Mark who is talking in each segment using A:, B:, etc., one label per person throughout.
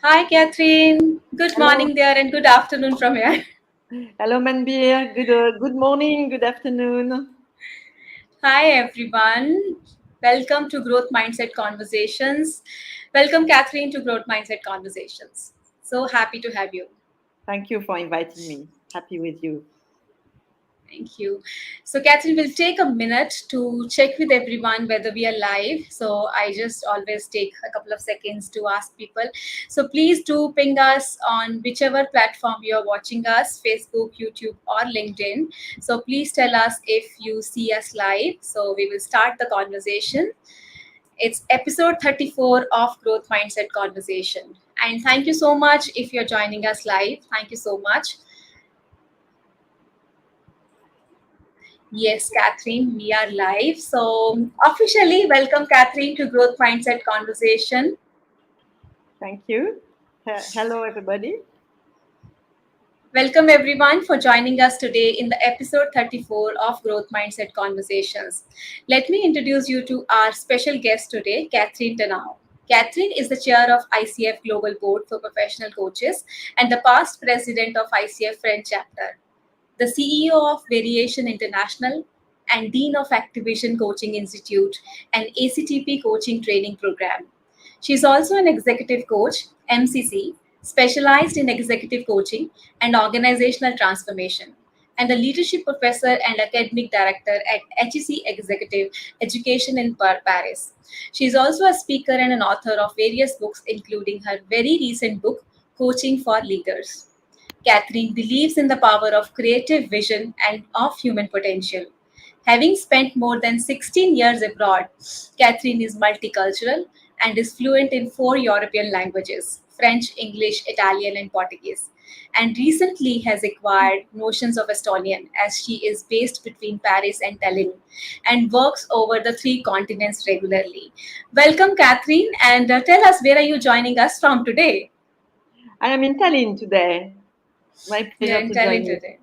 A: Hi, Catherine. Good
B: Hello,
A: morning there and good afternoon from here.
B: hello, Manbir. Good morning, good afternoon.
A: Hi, everyone. Welcome to Growth Mindset Conversations. Welcome, Catherine, to Growth Mindset Conversations. So happy to have you.
B: Thank you for inviting me. Happy with you.
A: Thank you. So, Catherine, will take a minute to check with everyone whether we are live. So, I just always take a couple of seconds to ask people. So, please do ping us on whichever platform you are watching us, Facebook, YouTube, or LinkedIn. So, please tell us if you see us live. So, we will start the conversation. It's episode 34 of Growth Mindset Conversation. And thank you so much if you're joining us live. Thank you so much. Yes, Catherine, we are live. So, officially, welcome, Catherine, to Growth Mindset Conversation.
B: Thank you. Hello, everybody.
A: Welcome, everyone, for joining us today in the episode 34 of Growth Mindset Conversations. Let me introduce you to our special guest today, Catherine Tanneau. Catherine is the chair of ICF Global Board for Professional Coaches and the past president of ICF French chapter, the CEO of Variation International, and Dean of Activation Coaching Institute and ACTP Coaching Training Program. She is also an executive coach, MCC, specialized in executive coaching and organizational transformation, and a leadership professor and academic director at HEC Executive Education in Paris. She is also a speaker and an author of various books, including her very recent book, Coaching for Leaders. Catherine believes in the power of creative vision and of human potential. Having spent more than 16 years abroad, Catherine is multicultural and is fluent in four European languages: French, English, Italian, and Portuguese. And recently has acquired notions of Estonian as she is based between Paris and Tallinn and works over the three continents regularly. Welcome, Catherine, and tell us, where are you joining us from today?
B: I am in Tallinn today. My
A: You're
B: pleasure
A: in
B: to
A: Tallinn
B: join you.
A: today.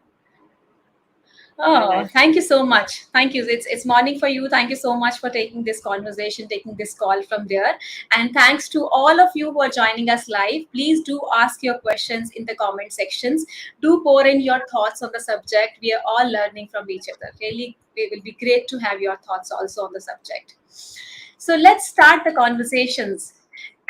B: Very
A: Oh,
B: nice.
A: thank you so much. Thank you. It's morning for you. Thank you so much for taking this conversation, taking this call from there. And thanks to all of you who are joining us live. Please do ask your questions in the comment sections. Do pour in your thoughts on the subject. We are all learning from each other. Really, it will be great to have your thoughts also on the subject. So let's start the conversations.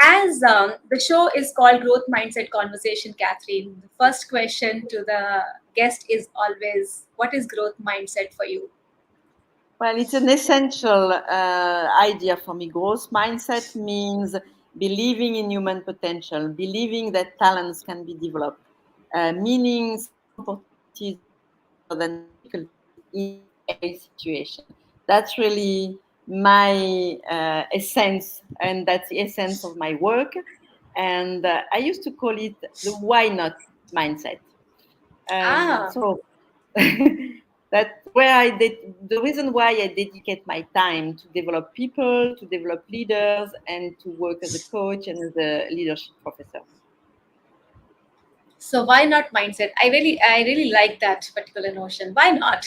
A: As the show is called Growth Mindset Conversation, Catherine, the first question to the guest is always, what is growth mindset for you?
B: Well, it's an essential idea for me. Growth mindset means believing in human potential, believing that talents can be developed, meaning seeing opportunities rather than difficulties in every situation. That's really my essence, and that's the essence of my work. And I used to call it the why not mindset.
A: Ah,
B: So that's where I did the reason why I dedicate my time to develop people, to develop leaders, and to work as a coach and as a leadership professor.
A: so why not mindset? I really like that particular notion. Why not?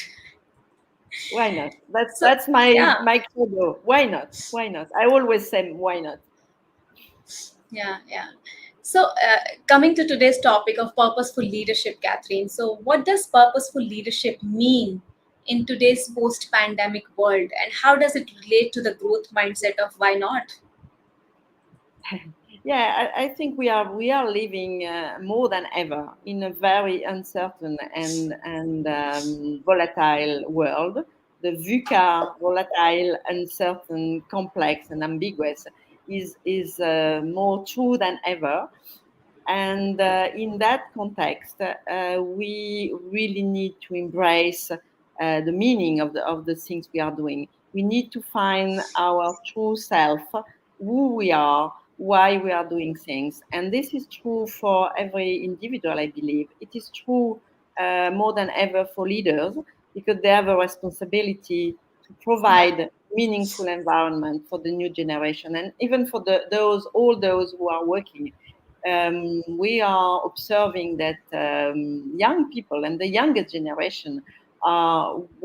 B: Why not? That's
A: So
B: that's my
A: yeah,
B: my credo. Why not? Why not? I always say why not.
A: yeah. So coming to today's topic of purposeful leadership, Catherine. So what does purposeful leadership mean in today's post-pandemic world, and how does it relate to the growth mindset of why not?
B: Yeah, I think we are living more than ever in a very uncertain and volatile world. The VUCA, volatile, uncertain, complex, and ambiguous, is more true than ever. And in that context, we really need to embrace the meaning of the things we are doing. We need to find our true self, who we are, why we are doing things. And this is true for every individual, I believe. It is true more than ever for leaders because they have a responsibility to
A: Yeah.
B: provide meaningful environment for the new generation and even for all those who are working. We are observing that young people and the younger generation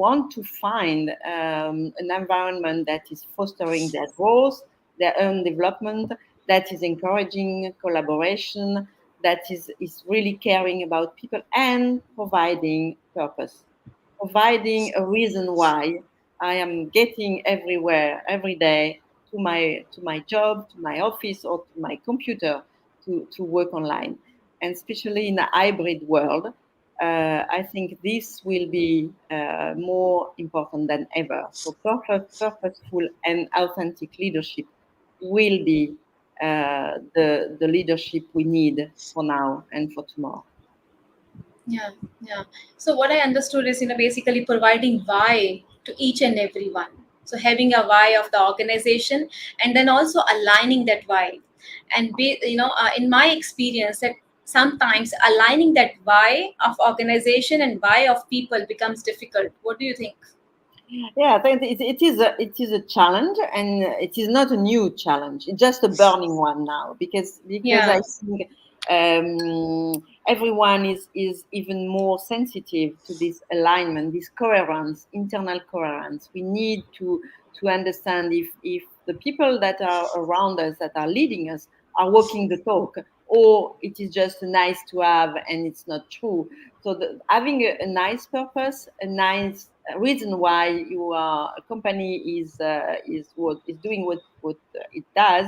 B: want to find an environment that is fostering their growth, their own development, that is encouraging collaboration, that is really caring about people and providing purpose, providing a reason why I am getting everywhere every day to my job, to my office, or to my computer to work online. And especially in a hybrid world, I think this will be more important than ever. So purposeful and authentic leadership will be the leadership we need for now and for tomorrow.
A: Yeah, yeah. So what I understood is, basically providing why to each and every one. So having a why of the organization, and then also aligning that why. And in my experience, that sometimes aligning that why of organization and why of people becomes difficult. What do you think?
B: Yeah, I think it is a challenge, and it is not a new challenge. It's just a burning one now because I
A: Yeah,
B: think everyone is even more sensitive to this alignment, this coherence, internal coherence. We need to understand if the people that are around us, that are leading us, are walking the talk, or it is just nice to have and it's not true. So having a nice purpose, a nice reason why your company is what is doing what it does,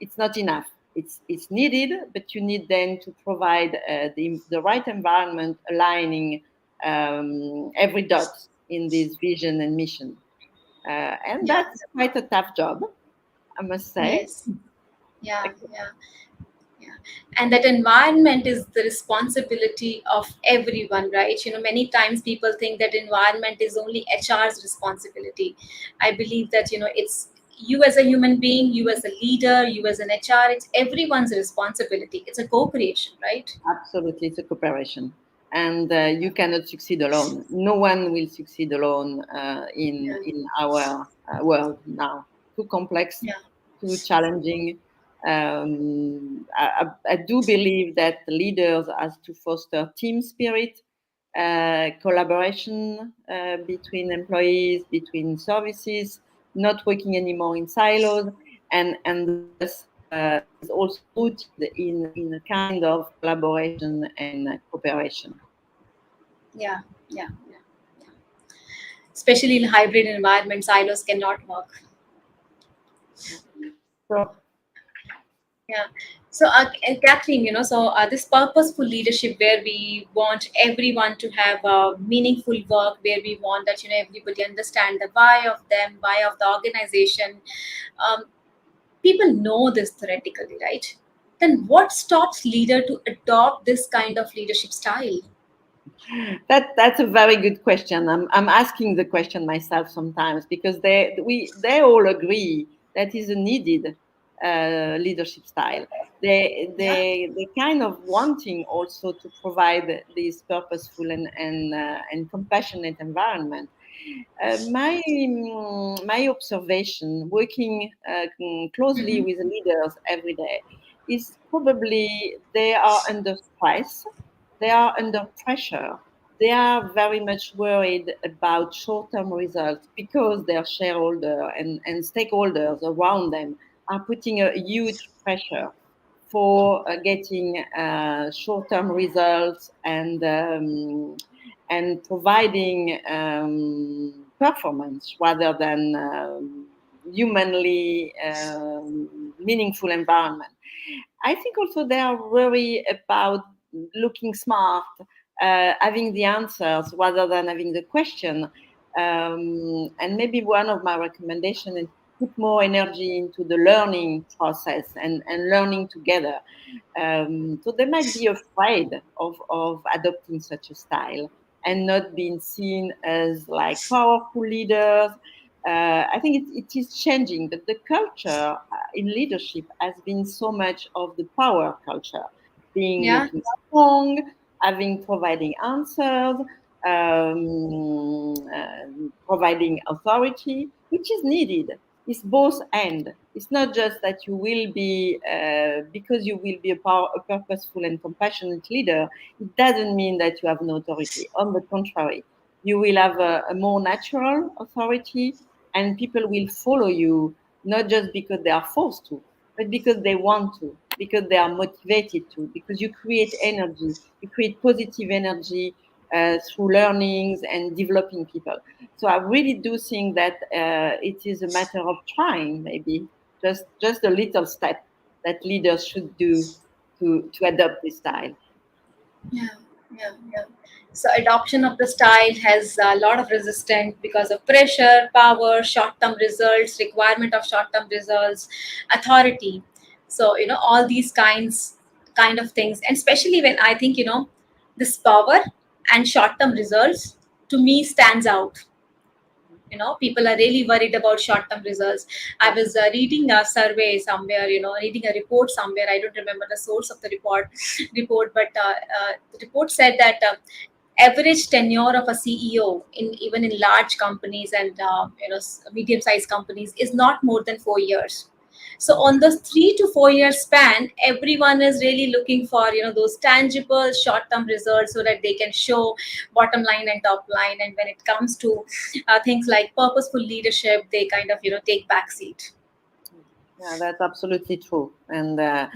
B: it's not enough. It's needed, but you need then to provide the right environment, aligning every dot in this vision and mission. And
A: yeah,
B: that's quite a tough job, I must say.
A: yes, yeah, yeah. Yeah. And that environment is the responsibility of everyone, right? Many times people think that environment is only HR's responsibility. I believe that, it's you as a human being, you as a leader, you as an HR, it's everyone's responsibility. It's a co-creation, right?
B: Absolutely, it's a cooperation, and you cannot succeed alone. No one will succeed alone
A: Yeah.
B: in our world now. Too complex,
A: Yeah.
B: too challenging. I do believe that leaders has to foster team spirit, collaboration between employees, between services, not working anymore in silos, and thus is also rooted in a kind of collaboration and cooperation.
A: Yeah. Yeah. Yeah. Yeah. Especially in hybrid environments, silos cannot work.
B: So
A: Yeah. So, and Catherine, this purposeful leadership where we want everyone to have a meaningful work, where we want that, everybody understand the why of them, why of the organization. Um, People know this theoretically, right? Then what stops leader to adopt this kind of leadership style?
B: that's a very good question. I'm asking the question myself sometimes because they all agree that is a needed leadership style.
A: Yeah.
B: They kind of wanting also to provide this purposeful and compassionate environment. My observation, working closely
A: Mm-hmm.
B: with leaders every day, is probably they are under stress, they are under pressure, they are very much worried about short-term results because their shareholder and stakeholders around them are putting a huge pressure for getting short-term results and providing performance rather than humanly meaningful environment. I think also they are worried about looking smart, having the answers rather than having the question. And maybe one of my recommendations is put more energy into the learning process and learning together. So they might be afraid of adopting such a style and not being seen as like powerful leaders. I think it is changing, but the culture in leadership has been so much of the power culture, being
A: Yeah.
B: looking strong, having providing answers, providing authority, which is needed. It's both and. It's not just that you will be because you will be a purposeful and compassionate leader. It doesn't mean that you have no authority. On the contrary, you will have a more natural authority, and people will follow you not just because they are forced to, but because they want to, because they are motivated to, because you create energy, you create positive energy through learnings and developing people. So I really do think that it is a matter of trying, maybe just a little step that leaders should do to adopt this style.
A: Yeah, yeah. So adoption of the style has a lot of resistance because of pressure, power, short-term results, requirement of short-term results, authority. So all these kind of things, and especially when I think this power and short-term results to me stands out. People are really worried about short-term results. I
B: Yeah.
A: was reading a survey somewhere, reading a report somewhere. I don't remember the source of the report, but the report said that average tenure of a CEO in even in large companies and medium-sized companies is not more than 4 years. So on the 3 to 4 year span, everyone is really looking for those tangible short-term results so that they can show bottom line and top line. And when it comes to things like purposeful leadership, they kind of take backseat.
B: Yeah, that's absolutely true, and
A: Yeah,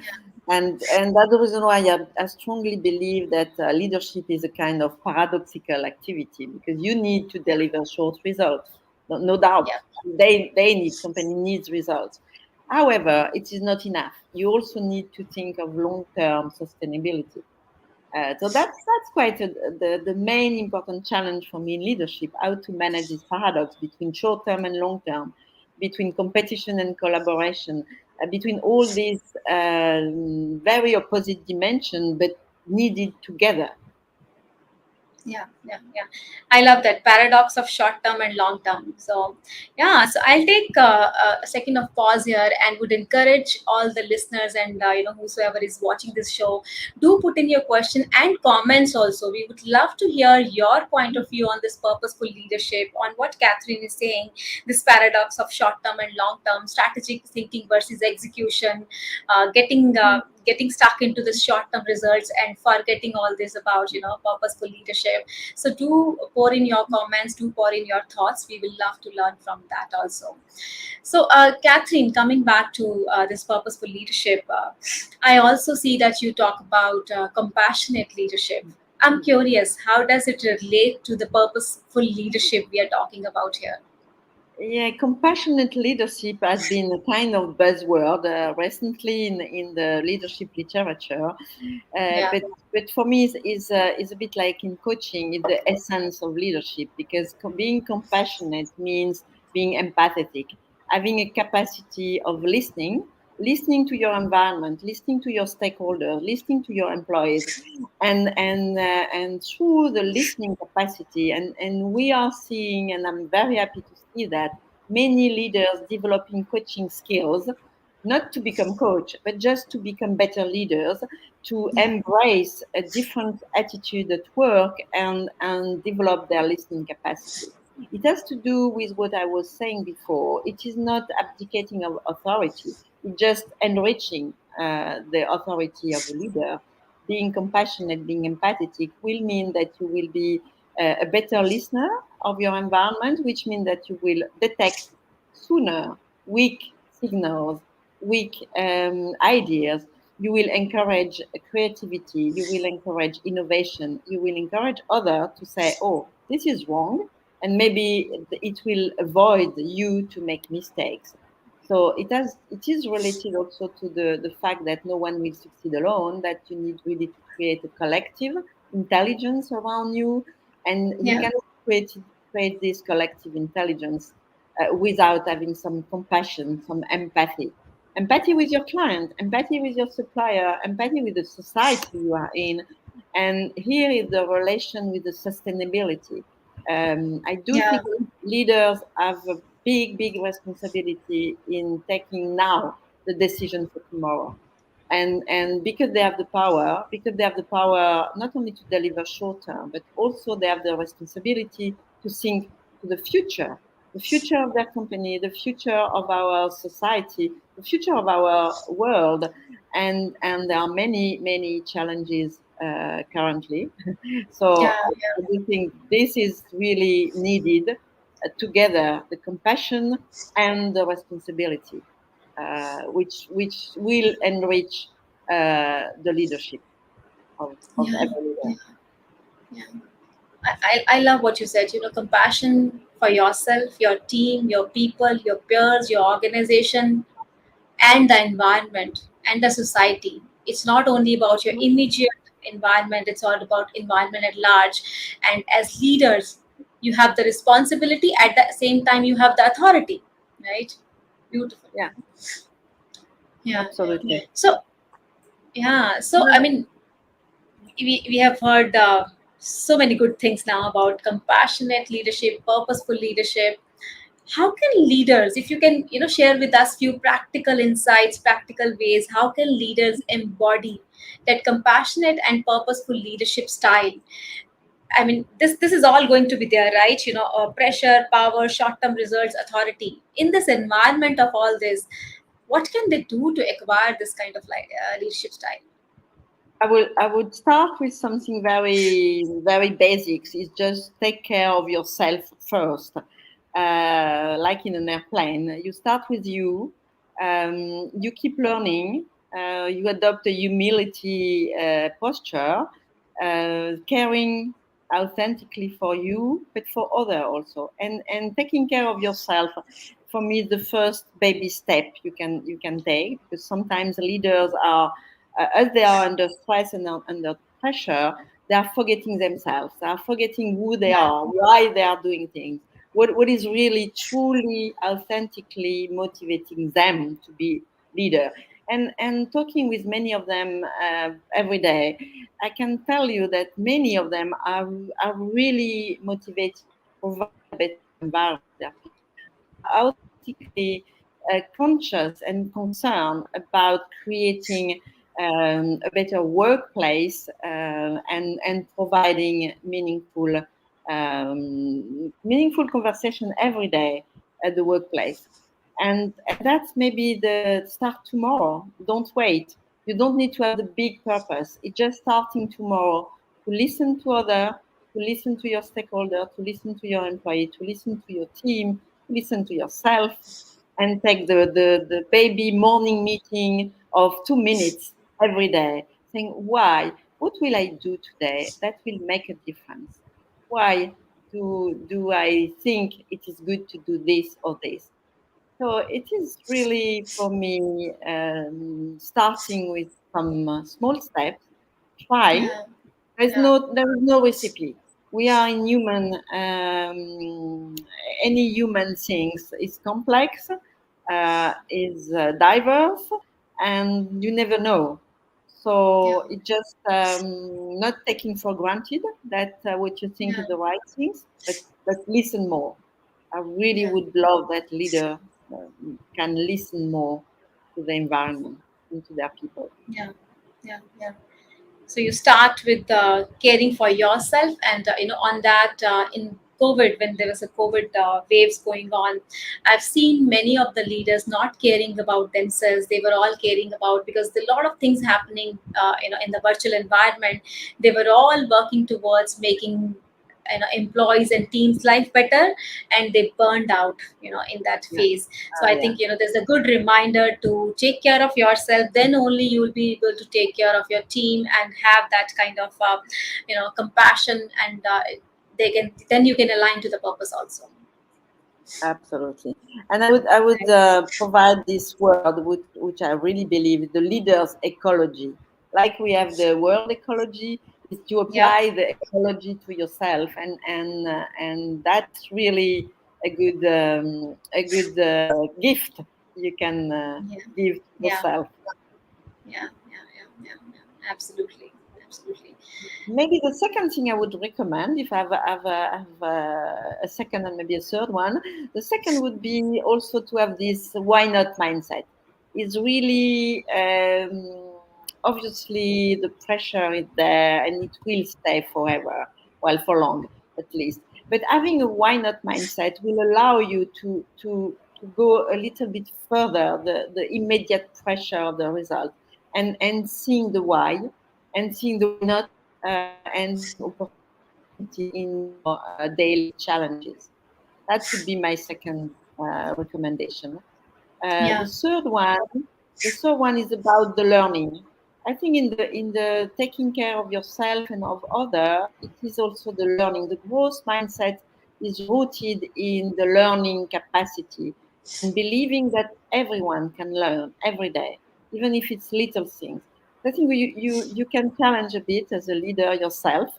B: that's the reason why I strongly believe that leadership is a kind of paradoxical activity because you need to
A: yeah,
B: deliver short results, no doubt.
A: yeah,
B: They need company needs results. However, it is not enough. You also need to think of long term sustainability. So that's quite the main important challenge for me in leadership: how to manage this paradox between short term and long term, between competition and collaboration, between all these very opposite dimensions but needed together.
A: yeah. I love that paradox of short term and long term. So yeah, so I'll take a second of pause here and would encourage all the listeners and whosoever is watching this show, do put in your question and comments also. We would love to hear your point of view on this purposeful leadership, on what Catherine is saying, this paradox of short term and long term strategic thinking versus execution, getting stuck into the short term results and forgetting all this about purposeful leadership. So do pour in your comments, do pour in your thoughts. We will love to learn from that also. So Catherine, coming back to this purposeful leadership, I also see that you talk about compassionate leadership. I'm curious, how does it relate to the purposeful leadership we are talking about here?
B: Yeah, compassionate leadership has been a kind of buzzword recently in the leadership literature.
A: Yeah,
B: But for me, is a bit like in coaching, it's the essence of leadership because being compassionate means being empathetic, having a capacity of listening to your environment, listening to your stakeholders, listening to your employees, and through the listening capacity, and we are seeing, and I'm very happy to see that many leaders developing coaching skills, not to become coach, but just to become better leaders, to embrace a different attitude at work and develop their listening capacity. It has to do with what I was saying before. It is not abdicating of authority. It's just enriching the authority of a leader. Being compassionate, being empathetic will mean that you will be a better listener of your environment, which means that you will detect sooner weak signals, weak ideas. You will encourage creativity. You will encourage innovation. You will encourage others to say, "Oh, this is wrong," and maybe it will avoid you to make mistakes. So it is related also to the fact that no one will succeed alone, that you need really to create a collective intelligence around you, and you
A: yeah,
B: cannot create this collective intelligence without having some compassion, some empathy. Empathy with your client, empathy with your supplier, empathy with the society you are in. And here is the relation with the sustainability. I do
A: yeah,
B: think leaders have a big responsibility in taking now the decision for tomorrow. And because they have the power not only to deliver short term, but also they have the responsibility to think to the future of their company, the future of our society, the future of our world. And there are many challenges currently. So
A: yeah,
B: I do think this is really needed together, the compassion and the responsibility. which will enrich the leadership of
A: Yeah,
B: every leader.
A: yeah, yeah. I love what you said. Compassion for yourself, your team, your people, your peers, your organization, and the environment and the society. It's not only about your immediate environment, it's all about environment at large. And as leaders, you have the responsibility, at the same time you have the authority, right? Beautiful.
B: Yeah,
A: Yeah.
B: absolutely.
A: So yeah, so I
B: Well,
A: mean, we have heard so many good things now about compassionate leadership, purposeful leadership. How can leaders, if you can, share with us few practical insights, practical ways, how can leaders embody that compassionate and purposeful leadership style? I mean, this is all going to be there, right? Pressure, power, short term results, authority. In this environment of all this, what can they do to acquire this kind of leadership style?
B: I would start with something very basics. Is just take care of yourself first. Like in an airplane, you start with you. You keep learning. You adopt a humility posture, caring authentically for you, but for other also, and taking care of yourself. For me, the first baby step you can take, because sometimes leaders are as they are under stress and under pressure, they are forgetting themselves. They are forgetting who they
A: Yeah,
B: are, why they are doing things, what is really, truly, authentically motivating them to be leader. And talking with many of them every day, I can tell you that many of them are really motivated to provide a better environment for their people. They are authentically conscious and concerned about creating a better workplace, and providing meaningful conversation every day at the workplace. And that's maybe the start tomorrow. Don't wait. You don't need to have the big purpose. It's just starting tomorrow to listen to other, to listen to your stakeholder, to listen to your employee, to listen to your team, to listen to yourself, and take the baby morning meeting of 2 minutes every day, saying, why? What will I do today that will make a difference? Why do I think it is good to do this or this? So it is really, for me, starting with some small steps, try.
A: yeah, yeah,
B: There is no recipe. We are in human. Any human things is complex, is diverse, and you never know.
A: yeah,
B: So it just not taking for granted that what you think
A: yeah,
B: is the right things, but listen more. I really
A: yeah,
B: would love that leader can listen more to the environment and to their people.
A: yeah, yeah, yeah. So you start with caring for yourself, and on that, in COVID, when there was a COVID waves going on, I've seen many of the leaders not caring about themselves. They were all caring about, because there are a lot of things happening in the virtual environment. They were all working towards making employees and teams life better, and they burned out in that
B: Yeah.
A: phase. So I
B: Yeah.
A: think there's a good reminder to take care of yourself, then only you'll be able to take care of your team and have that kind of compassion, and they can then you can align to the purpose also.
B: Absolutely. And I would provide this word, which I really believe is the leader's ecology. Like we have the world ecology, is to
A: Yep.
B: apply the ecology to yourself, and that's really a good gift you can
A: Yeah.
B: give
A: Yeah.
B: yourself.
A: Yeah. Yeah. Yeah. Yeah. Yeah. Absolutely. Absolutely.
B: Maybe the second thing I would recommend, if I have a second and maybe a third one, the second would be also to have this why not mindset. Is really, obviously the pressure is there and it will stay forever, well, for long at least. But having a why not mindset will allow you to go a little bit further, the immediate pressure of the result, and seeing the why, and seeing the why not, and seeing opportunity in your daily challenges. That would be my second recommendation. The
A: Yeah.
B: third one is about the learning. I think in the taking care of yourself and of other, it is also the learning. The growth mindset is rooted in the learning capacity and believing that everyone can learn every day, even if it's little things. I think you can challenge a bit as a leader yourself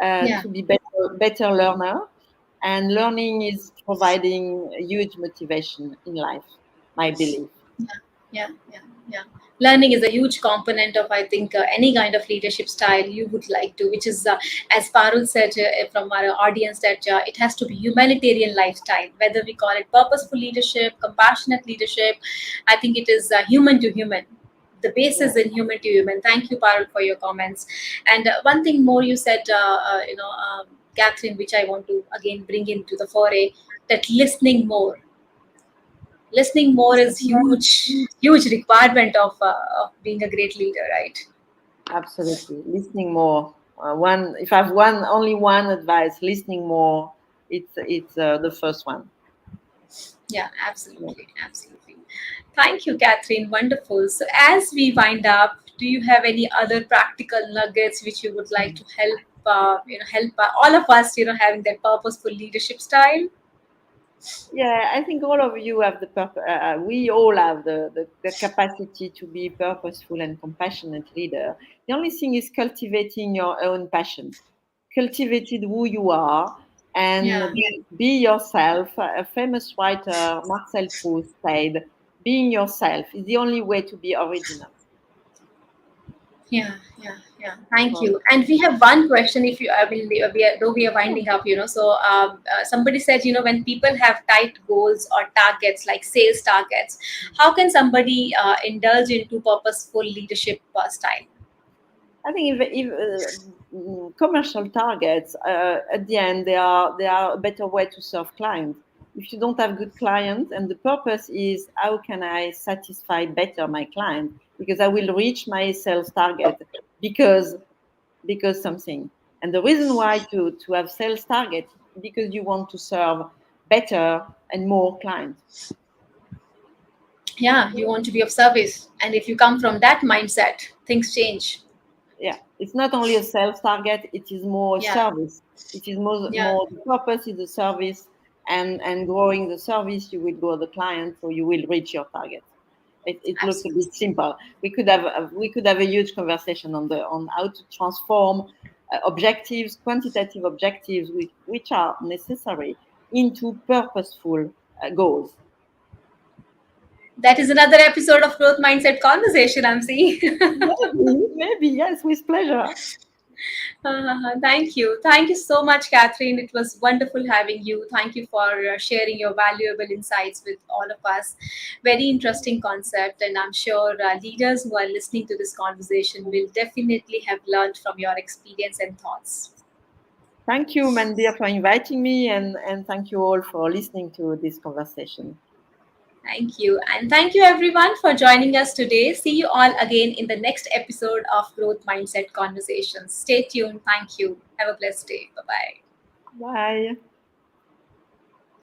A: Yeah.
B: to be better learner, and learning is providing a huge motivation in life, my belief.
A: Yeah, yeah, yeah, yeah. Learning is a huge component of, I think, any kind of leadership style you would like to, which is, as Parul said from our audience, that it has to be humanitarian lifestyle, whether we call it purposeful leadership, compassionate leadership. I think it is human to human. The base
B: Yeah,
A: is in human to human. Thank you, Parul, for your comments. And one thing more you said, Catherine, which I want to again bring into the foray, that listening more is huge requirement of being a great leader, right?
B: absolutely. Listening more. One, if I've only one advice, listening more. It's the first one.
A: Yeah,
B: Yeah.
A: absolutely, absolutely. Thank you, Catherine. Wonderful. So as we wind up, do you have any other practical nuggets which you would like to help all of us having that purposeful leadership style?
B: Yeah, I think all of you have the we all have the capacity to be purposeful and compassionate leader. The only thing is cultivating your own passion, cultivated who you are, and
A: Yeah.
B: be yourself. A famous writer, Marcel Proust, said, "Being yourself is the only way to be original."
A: Yeah, yeah, yeah. Thank
B: So,
A: you. And we have one question. If you, I mean, though we are winding up, so somebody said, when people have tight goals or targets like sales targets, how can somebody indulge into purposeful leadership style?
B: I think if commercial targets, at the end, they are a better way to serve clients. If you don't have good clients, and the purpose is how can I satisfy better my client because I will reach my sales target because something. And the reason why to have sales target because you want to serve better and more clients.
A: Yeah, you want to be of service. And if you come from that mindset, things change.
B: Yeah, it's not only a sales target, it is more a
A: Yeah,
B: service. It is
A: yeah,
B: more the purpose is the service, and growing the service, you will grow the client, so you will reach your target. It looks a
A: absolutely.
B: bit simple. We could have a huge conversation on how to transform objectives, quantitative objectives, which are necessary, into purposeful goals.
A: That is another episode of Growth Mindset Conversation, I'm seeing.
B: Maybe yes, with pleasure.
A: Thank you. Thank you so much, Catherine. It was wonderful having you. Thank you for sharing your valuable insights with all of us. Very interesting concept, and I'm sure leaders who are listening to this conversation will definitely have learned from your experience and thoughts.
B: Thank you, Mandir, for inviting me, and thank you all for listening to this conversation.
A: Thank you. And thank you, everyone, for joining us today. See you all again in the next episode of Growth Mindset Conversations. Stay tuned. Thank you. Have a blessed day. Bye bye.
B: Bye.